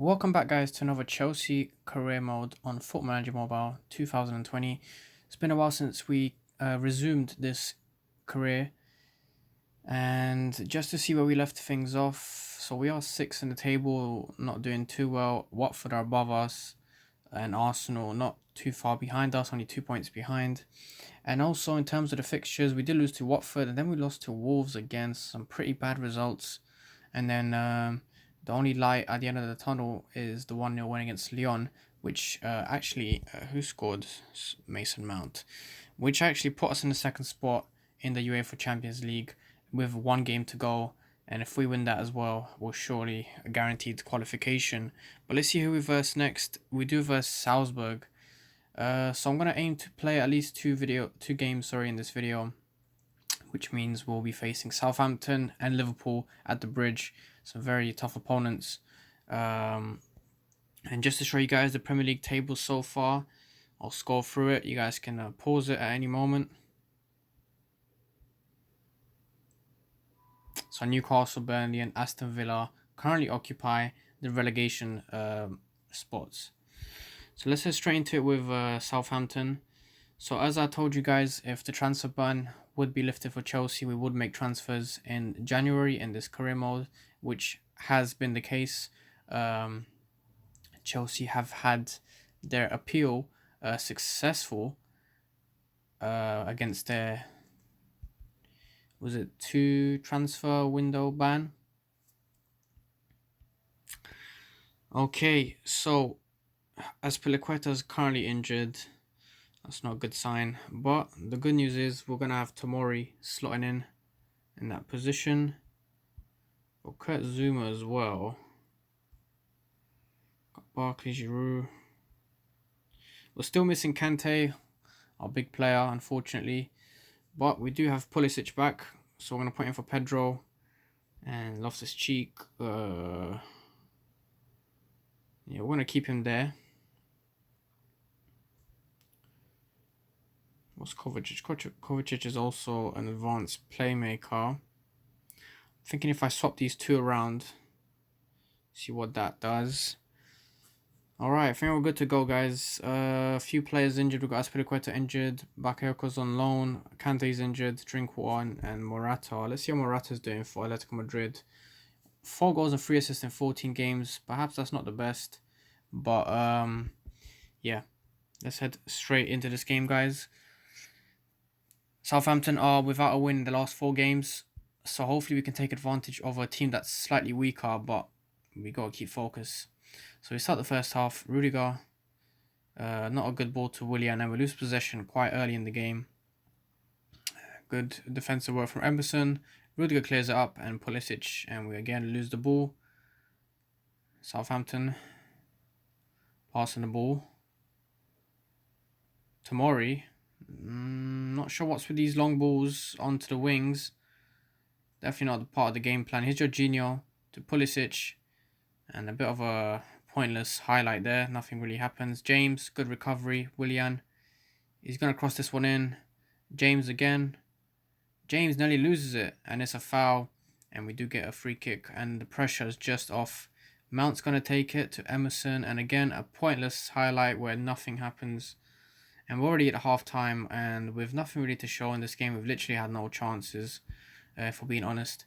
Welcome back, guys, to another Chelsea career mode on Football Manager Mobile 2020. It's been a while since we resumed this career, and just to see where we left things off. So we are sixth in the table, not doing too well. Watford are above us, and Arsenal not too far behind us, only 2 points behind. And also in terms of the fixtures, we did lose to Watford, and then we lost to Wolves again. Some pretty bad results, and then the only light at the end of the tunnel is the 1-0 win against Lyon, which who scored? Mason Mount, which actually put us in the second spot in the UEFA Champions League with one game to go. And if we win that as well, we'll surely guaranteed qualification. But let's see who we verse next. We do verse Salzburg. So I'm gonna aim to play at least two games in this video, which means we'll be facing Southampton and Liverpool at the Bridge. Some very tough opponents. And just to show you guys the Premier League table so far, I'll scroll through it. You guys can pause it at any moment. So Newcastle, Burnley and Aston Villa currently occupy the relegation spots. So let's head straight into it with Southampton. So as I told you guys, if the transfer ban would be lifted for Chelsea, we would make transfers in January in this career mode, which has been the case. Chelsea have had their appeal successful against their, was it 2 transfer window ban? Okay, so Azpilicueta is currently injured. That's not a good sign. But the good news is we're going to have Tomori slotting in that position. Got Kurt Zuma as well. Got Barkley, Giroud. We're still missing Kante, our big player, unfortunately. But we do have Pulisic back. So we're going to put in for Pedro. And Loftus-Cheek. Yeah, we're going to keep him there. What's Kovacic? Kovacic is also an advanced playmaker. I'm thinking if I swap these two around, see what that does. Alright, I think we're good to go, guys. A few players injured. We've got Azpilicueta injured, Bakayoko's on loan, Kante's injured, Drinkwater and Morata. Let's see how Morata's doing for Atletico Madrid. 4 goals and 3 assists in 14 games. Perhaps that's not the best, but yeah. Let's head straight into this game, guys. Southampton are without a win in the last 4 games, so hopefully we can take advantage of a team that's slightly weaker, but we got to keep focus. So we start the first half. Rudiger, not a good ball to Willian, and we lose possession quite early in the game. Good defensive work from Emerson. Rudiger clears it up, and Pulisic, and we again lose the ball. Southampton passing the ball. Tomori. Not sure what's with these long balls onto the wings. Definitely not the part of the game plan. Here's Jorginho to Pulisic. And a bit of a pointless highlight there. Nothing really happens. James, good recovery. Willian. He's going to cross this one in. James again. James nearly loses it. And it's a foul. And we do get a free kick. And the pressure is just off. Mount's going to take it to Emerson. And again, a pointless highlight where nothing happens. And we're already at half time, and with nothing really to show in this game, we've literally had no chances, if we're being honest.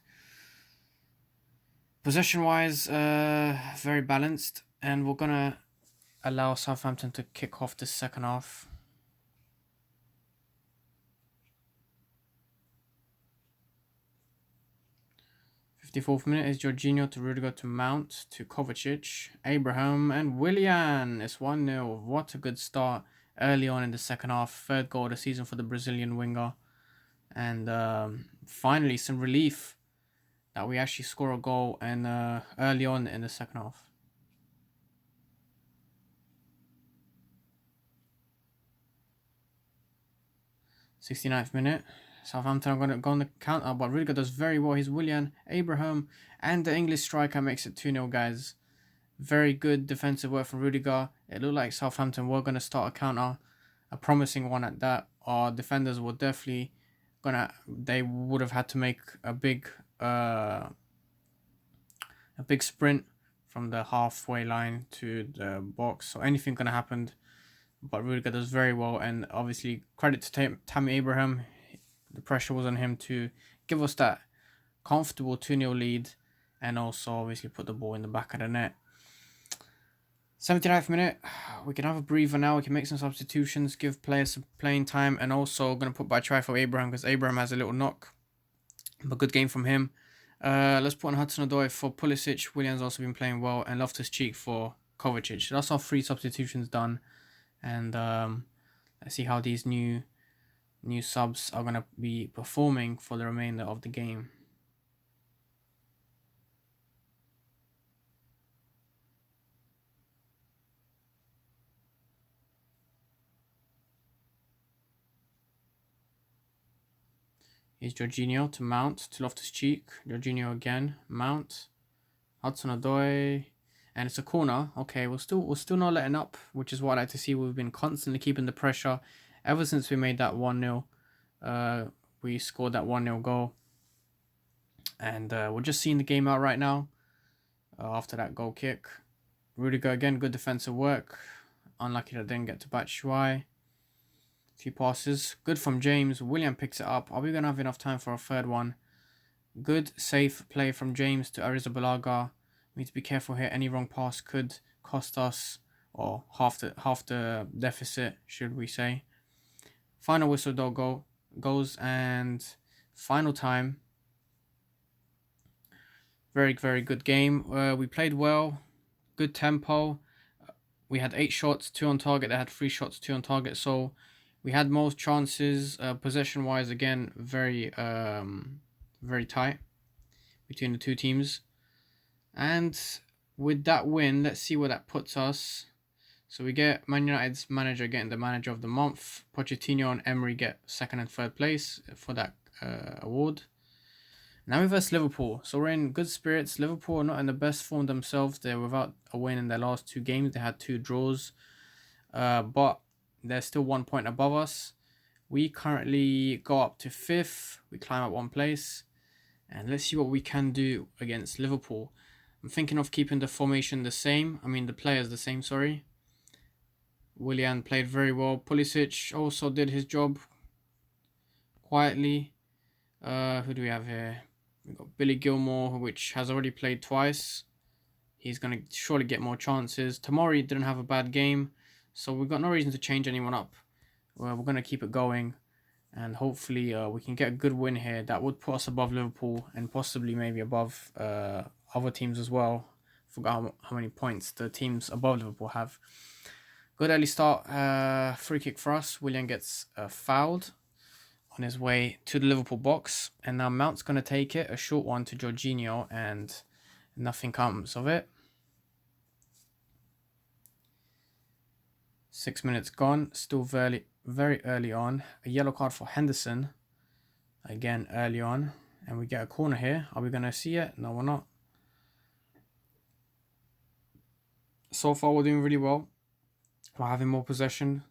Possession-wise, very balanced, and we're going to allow Southampton to kick off this second half. '54th minute is Jorginho to Rudiger to Mount to Kovacic, Abraham, and Willian. It's 1-0. What a good start early on in the second half. 3rd goal of the season for the Brazilian winger. And finally some relief that we actually score a goal and early on in the second half. '69th minute. Southampton are going to go on the counter, but Rudiger does very well. He's Willian, Abraham, and the English striker makes it 2-0, guys. Very good defensive work from Rudiger. It looked like Southampton were going to start a counter, a promising one at that. Our defenders were definitely they would have had to make a big sprint from the halfway line to the box, so anything could have happened. But Rudiger does very well, and obviously credit to Tammy Abraham. The pressure was on him to give us that comfortable 2-0 lead, and also obviously put the ball in the back of the net. 79th minute, we can have a breather now. We can make some substitutions, give players some playing time, and also going to put by try for Abraham because Abraham has a little knock. But good game from him. Let's put on Hudson-Odoi for Pulisic. Willian's also been playing well, and Loftus-Cheek for Kovacic. So that's our 3 substitutions done. And let's see how these new subs are going to be performing for the remainder of the game. Here's Jorginho to Mount, to Loftus-Cheek. Jorginho again, Mount, Hudson-Odoi. And it's a corner. Okay, we're still not letting up, which is what I like to see. We've been constantly keeping the pressure ever since we made that 1-0. We scored that 1-0 goal. And we're just seeing the game out right now after that goal kick. Rudiger again, good defensive work. Unlucky that I didn't get to Batshuayi. Few passes. Good from James. Willian picks it up. Are we going to have enough time for a third one? Good, safe play from James to Arrizabalaga. We need to be careful here. Any wrong pass could cost us, or half the deficit, should we say. Final whistle though goes, and final time. Very, very good game. We played well. Good tempo. We had 8 shots, 2 on target. They had 3 shots, 2 on target. So we had most chances. Possession-wise, again, very tight between the two teams. And with that win, let's see where that puts us. So we get Man United's manager getting the manager of the month. Pochettino and Emery get 2nd and 3rd place for that award. Now we versus Liverpool. So we're in good spirits. Liverpool are not in the best form themselves. They're without a win in their last 2 games. They had 2 draws. But they're still 1 point above us. We currently go up to 5th. We climb up 1 place. And let's see what we can do against Liverpool. I'm thinking of keeping the formation the same. I mean, the players the same, sorry. Willian played very well. Pulisic also did his job quietly. Who do we have here? We've got Billy Gilmore, which has already played twice. He's going to surely get more chances. Tomori didn't have a bad game, so we've got no reason to change anyone up. We're going to keep it going, and hopefully we can get a good win here. That would put us above Liverpool, and possibly maybe above other teams as well. Forgot how many points the teams above Liverpool have. Good early start. Free kick for us. Willian gets fouled on his way to the Liverpool box. And now Mount's going to take it. A short one to Jorginho, and nothing comes of it. 6 minutes gone. Still very early on. A yellow card for Henderson. Again, early on. And we get a corner here. Are we going to see it? No, we're not. So far, we're doing really well. We're having more possession.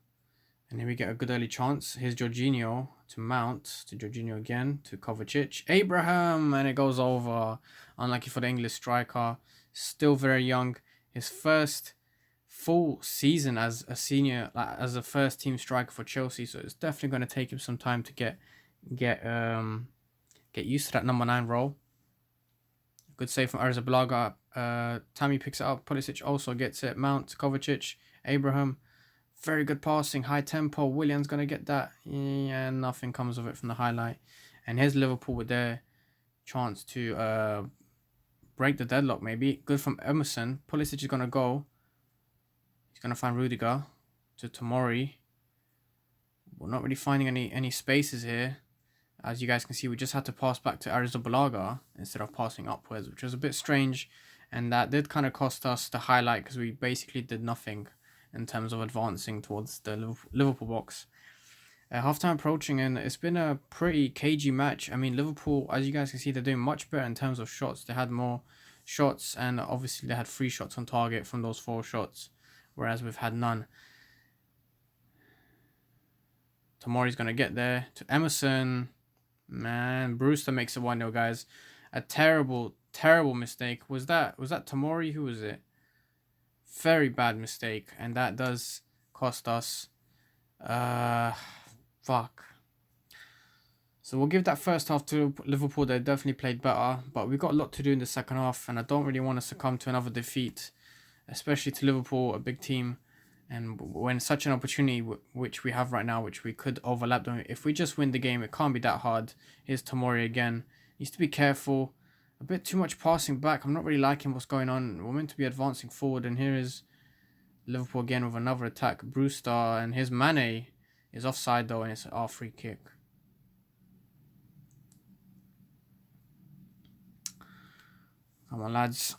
And here we get a good early chance. Here's Jorginho to Mount. To Jorginho again. To Kovacic. Abraham! And it goes over. Unlucky for the English striker. Still very young. His first full season as a senior, as a first team striker for Chelsea. So it's definitely going to take him some time to get used to that number 9 role. Good save from Arrizabalaga. Tammy picks it up. Pulisic also gets it. Mount, Kovacic, Abraham. Very good passing, high tempo. Willian's going to get that. Yeah, nothing comes of it from the highlight. And here's Liverpool with their chance to break the deadlock maybe. Good from Emerson. Pulisic is going to go. He's going to find Rudiger to Tomori. We're not really finding any spaces here. As you guys can see, we just had to pass back to Arrizabalaga instead of passing upwards, which was a bit strange. And that did kind of cost us the highlight because we basically did nothing in terms of advancing towards the Liverpool box. Halftime approaching, and it's been a pretty cagey match. I mean, Liverpool, as you guys can see, they're doing much better in terms of shots. They had more shots, and obviously they had 3 shots on target from those 4 shots, whereas we've had none. Tomori's going to get there to Emerson. Man, Brewster makes it 1-0, guys. A terrible Terrible mistake. Was that Tomori? Who was it? Very bad mistake, and that does cost us. Uh, fuck. So we'll give that first half to Liverpool. They definitely played better, but we got a lot to do in the second half, and I don't really want to succumb to another defeat, especially to Liverpool, a big team. And when such an opportunity, which we have right now, which we could overlap them, if we just win the game, it can't be that hard. Here's Tomori again. Needs to be careful. A bit too much passing back. I'm not really liking what's going on. We're meant to be advancing forward, and here is Liverpool again with another attack. Brewster, and his Mane is offside though, and it's our free kick. Come on, lads.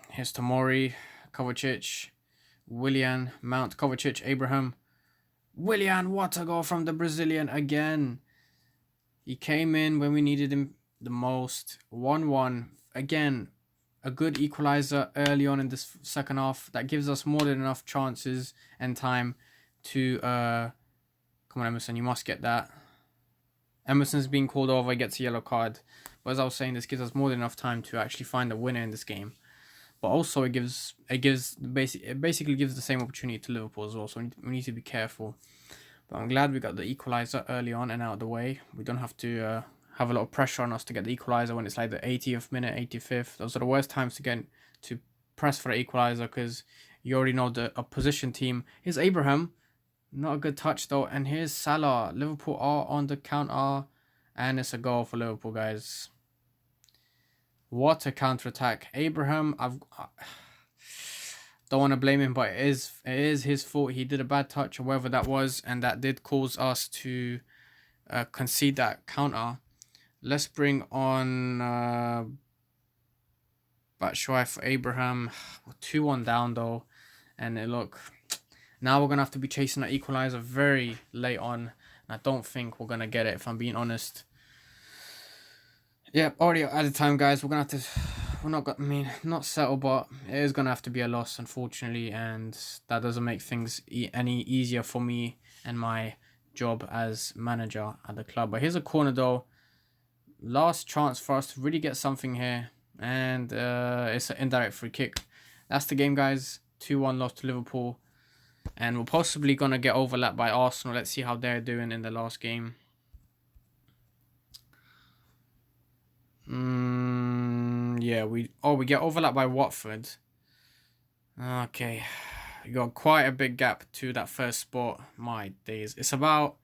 Here's Tomori, Kovacic, Willian, Mount, Kovacic, Abraham. Willian, what a goal from the Brazilian again. He came in when we needed him the most. 1-1. Again, a good equalizer early on in this second half. That gives us more than enough chances and time to... Come on, Emerson, you must get that. Emerson's being called over, he gets a yellow card. But as I was saying, this gives us more than enough time to actually find a winner in this game. But also it basically gives the same opportunity to Liverpool as well. So we need to be careful. But I'm glad we got the equalizer early on and out of the way. We don't have to have a lot of pressure on us to get the equalizer when it's like the 80th minute, 85th. Those are the worst times to press for the equalizer, because you already know the opposition team. Here's Abraham. Not a good touch though. And here's Salah. Liverpool are on the counter. And it's a goal for Liverpool, guys. What a counter-attack. Abraham, don't want to blame him, but it is his fault. He did a bad touch or whatever that was, and that did cause us to concede that counter. Let's bring on Batshuayi for Abraham. 2-1 down though. And look, now we're going to have to be chasing that equalizer very late on. I don't think we're going to get it, if I'm being honest. Yeah, already at the time, guys. We're going to have to... not settle, but it is going to have to be a loss, unfortunately. And that doesn't make things any easier for me and my job as manager at the club. But here's a corner, though. Last chance for us to really get something here. And it's an indirect free kick. That's the game, guys. 2-1 loss to Liverpool. And we're possibly going to get overlapped by Arsenal. Let's see how they're doing in the last game. Yeah, we get overlapped by Watford. Okay. We got quite a big gap to that first spot. My days. It's about,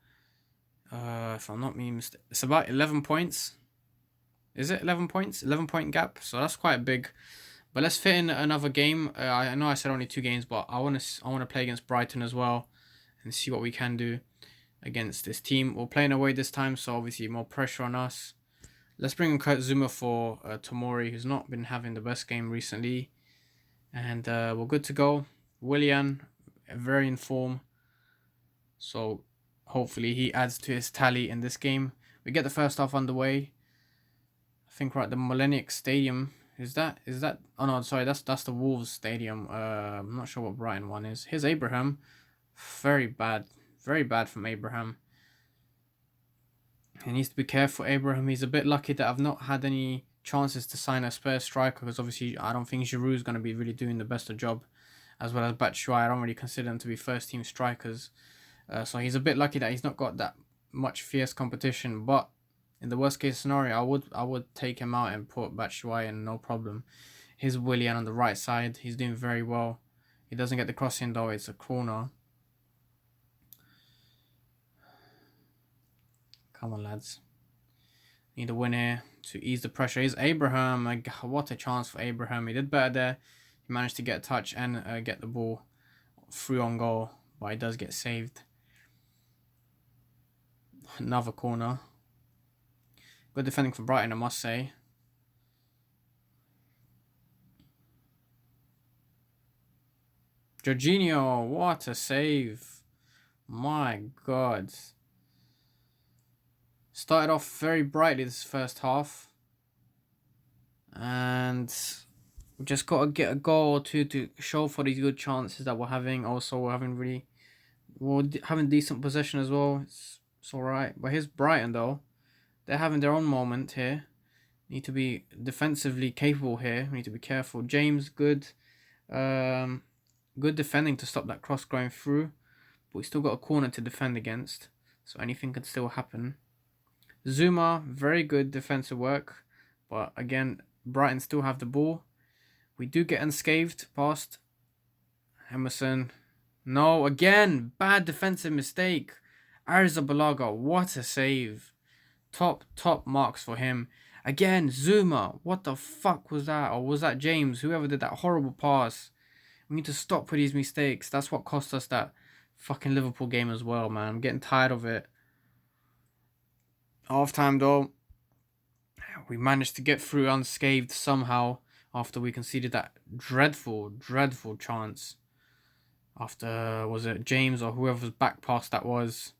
if I'm not being mistaken, it's about 11 points. Is it 11 points? 11-point gap. So that's quite big. But let's fit in another game. I know I said only 2 games, but I want to play against Brighton as well and see what we can do against this team. We're playing away this time, so obviously more pressure on us. Let's bring in Kurt Zuma for Tomori, who's not been having the best game recently. And we're good to go. Willian, very in form. So hopefully he adds to his tally in this game. We get the first half underway. I think we're at the Millennium Stadium. Is that? Oh no, sorry, that's the Wolves Stadium. I'm not sure what Brighton one is. Here's Abraham. Very bad from Abraham. He needs to be careful, Abraham. He's a bit lucky that I've not had any chances to sign a Spurs striker, because obviously I don't think Giroud is going to be really doing the best of job, as well as Batshuayi. I don't really consider them to be first team strikers. So he's a bit lucky that he's not got that much fierce competition. But in the worst case scenario, I would take him out and put Batshuayi in, no problem. Here's Willian on the right side. He's doing very well. He doesn't get the cross in though. It's a corner. Come on, lads. Need a win here to ease the pressure. Here's Abraham. What a chance for Abraham. He did better there. He managed to get a touch and get the ball through on goal. But he does get saved. Another corner. Good defending for Brighton, I must say. Jorginho. What a save. My God. Started off very brightly this first half. And we just got to get a goal or two to show for these good chances that we're having. Also, we're having decent possession as well. It's alright. But here's Brighton though. They're having their own moment here. Need to be defensively capable here. We need to be careful. James, good. Good defending to stop that cross going through. But we still got a corner to defend against. So anything could still happen. Zuma, very good defensive work. But again, Brighton still have the ball. We do get unscathed past Emerson. No, again, bad defensive mistake. Arrizabalaga, what a save. Top marks for him. Again, Zuma, what the fuck was that? Or was that James? Whoever did that horrible pass. We need to stop with these mistakes. That's what cost us that fucking Liverpool game as well, man. I'm getting tired of it. Half time though, we managed to get through unscathed somehow after we conceded that dreadful chance. After, was it James or whoever's back pass that was.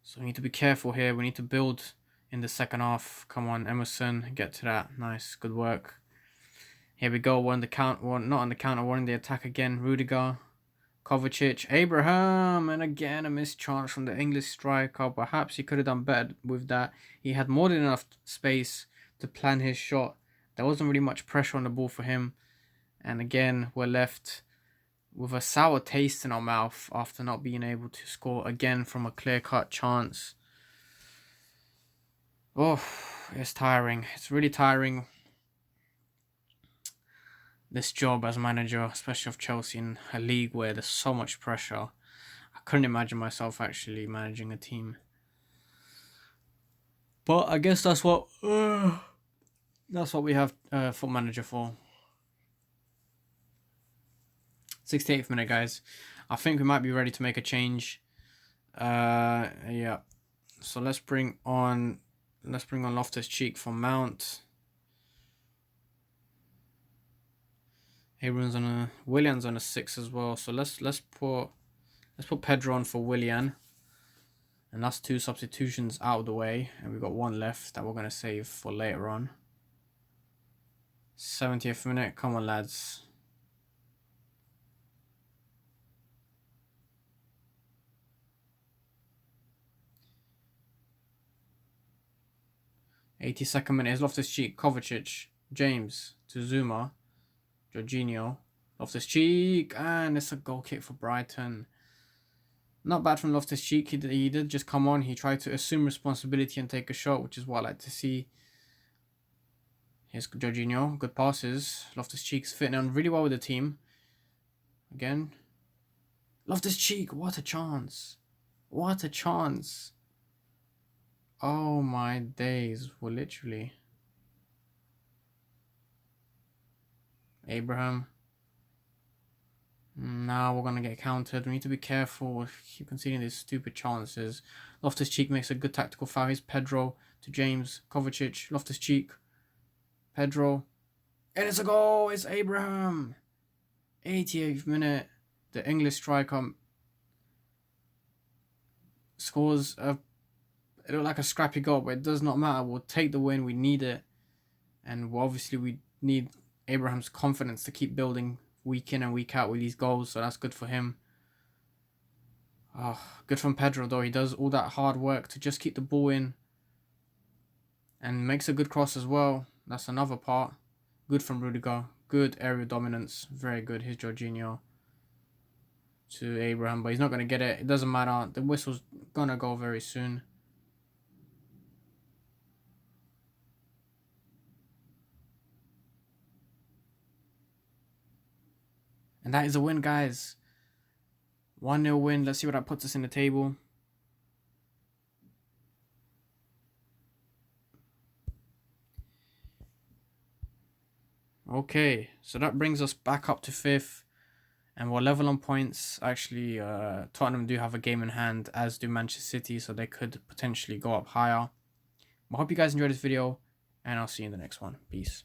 So we need to be careful here. We need to build in the second half. Come on, Emerson, get to that. Nice, good work. Here we go. We're on the count. Well, not on the counter. We're in the attack again. Rudiger, Kovacic, Abraham, and again a missed chance from the English striker. Perhaps he could have done better with that. He had more than enough space to plan his shot. There wasn't really much pressure on the ball for him. And again, we're left with a sour taste in our mouth after not being able to score again from a clear-cut chance. Oh, it's tiring. It's really tiring. This job as manager, especially of Chelsea in a league where there's so much pressure. I couldn't imagine myself actually managing a team. But I guess that's what we have Football Manager for. 68th minute, guys. I think we might be ready to make a change. Yeah. So let's bring on Loftus-Cheek for Mount. Willian's on a 6 as well. So let's put Pedro on for Willian. And that's 2 substitutions out of the way. And we've got 1 left that we're going to save for later on. 70th minute. Come on, lads. '82nd minute is Loftus-Cheek, Kovacic, James to Zuma, Jorginho, Loftus-Cheek, and it's a goal kick for Brighton. Not bad from Loftus-Cheek. He did just come on. He tried to assume responsibility and take a shot, which is what I like to see. Here's Jorginho, good passes. Loftus-Cheek's fitting on really well with the team. Again, Loftus-Cheek, what a chance! What a chance! Oh my days, well, literally. Abraham. Now we're going to get countered. We need to be careful. We keep conceding these stupid chances. Loftus-Cheek makes a good tactical foul. Here's Pedro to James. Kovacic. Loftus-Cheek. Pedro. And it's a goal. It's Abraham. 88th minute. The English striker scores a... It looked like a scrappy goal, but it does not matter. We'll take the win. We need it. And obviously we need Abraham's confidence to keep building week in and week out with these goals. So that's good for him. Oh, good from Pedro, though. He does all that hard work to just keep the ball in. And makes a good cross as well. That's another part. Good from Rudiger. Good aerial dominance. Very good. Here's Jorginho to Abraham. But he's not going to get it. It doesn't matter. The whistle's going to go very soon. And that is a win, guys. 1-0 win. Let's see what that puts us in the table. Okay, so that brings us back up to 5th. And we're level on points. Actually, Tottenham do have a game in hand, as do Manchester City. So they could potentially go up higher. I hope you guys enjoyed this video. And I'll see you in the next one. Peace.